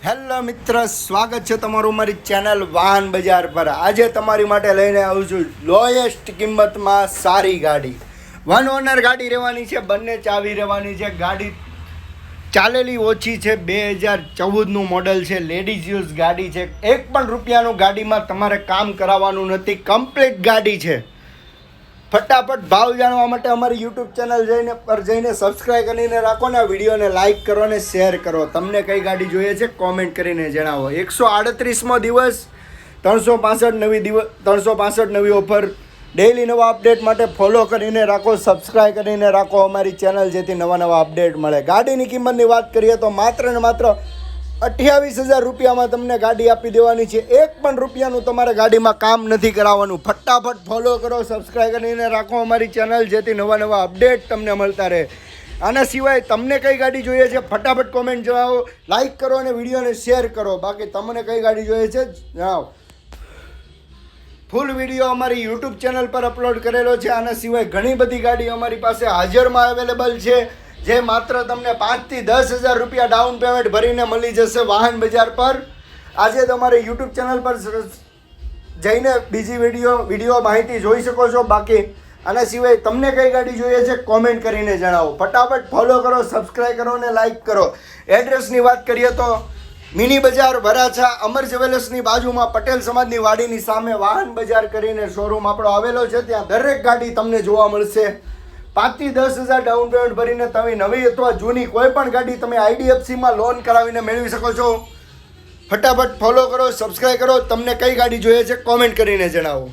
Hello મિત્ર, સ્વાગત છે તમારું મારી ચેનલ વાહન બજાર પર. આજે તમારી માટે લઈને આવું છું લોએસ્ટ કિંમતમાં સારી ગાડી. વન ઓનર ગાડી રહેવાની છે, બંને ચાવી રહેવાની છે. ગાડી ચાલેલી ઓછી છે, 2014નું મોડલ છે, લેડીઝ યુઝ ગાડી છે. એક પણ રૂપિયાનું ગાડીમાં તમારે કામ કરાવવાનું નથી, કમ્પ્લીટ ગાડી છે. ફટાફટ ભાવ જાણવા માટે અમારી યુટ્યુબ ચેનલ જઈને સબસ્ક્રાઈબ કરીને રાખો ને. આ વિડીયોને લાઇક કરો અને શેર કરો. તમને કઈ ગાડી જોઈએ છે કોમેન્ટ કરીને જણાવો. 138મો દિવસ, 365 નવી ઓફર. ડેઈલી નવા અપડેટ માટે ફોલો કરીને રાખો, સબસ્ક્રાઈબ કરીને રાખો અમારી ચેનલ, જેથી નવા અપડેટ મળે. ગાડીની કિંમતની વાત કરીએ તો માત્ર ને માત્ર 28,000 રૂપિયામાં તમને ગાડી આપી દેવાની છે. એક પણ રૂપિયાનું તમારે ગાડીમાં કામ નથી કરાવવાનું. ફટાફટ ફોલો કરો, સબસ્ક્રાઈબ કરીને રાખો અમારી ચેનલ, જેથી નવા અપડેટ તમને મળતા રહે. આના સિવાય તમને કઈ ગાડી જોઈએ છે ફટાફટ કોમેન્ટ જણાવો, લાઇક કરો અને વિડીયોને શેર કરો. બાકી તમને કઈ ગાડી જોઈએ છે જણાવો. ફૂલ વિડીયો અમારી યુટ્યુબ ચેનલ પર અપલોડ કરેલો છે. આના સિવાય ઘણી બધી ગાડી અમારી પાસે હાજરમાં અવેલેબલ છે, જે માત્ર તમને 5,000 થી 10,000 રૂપિયા ડાઉન પેમેન્ટ ભરીને મળી જશે વાહન બજાર પર. આજે તમારે યુટ્યુબ ચેનલ પર જઈને બીજી વિડીયો માહિતી જોઈ શકો છો. બાકી આના સિવાય તમને કઈ ગાડી જોઈએ છે કોમેન્ટ કરીને જણાવો. ફટાફટ ફોલો કરો, સબસ્ક્રાઈબ કરો અને લાઇક કરો. એડ્રેસની વાત કરીએ તો મિની બજાર વરાછા, અમર જ્વેલર્સની બાજુમાં પટેલ સમાજની વાડીની સામે વાહન બજાર કરીને શોરૂમ આપણો આવેલો છે. ત્યાં દરેક ગાડી તમને જોવા મળશે. 5,000 થી 10,000 ડાઉન પેમેન્ટ ભરીને તમે નવી અથવા જૂની કોઈ પણ ગાડી તમે IDFCમાં લોન કરાવીને મેળવી શકો છો. ફટાફટ ફોલો કરો, સબસ્ક્રાઈબ કરો. તમને કઈ ગાડી જોઈએ છે કોમેન્ટ કરીને જણાવો.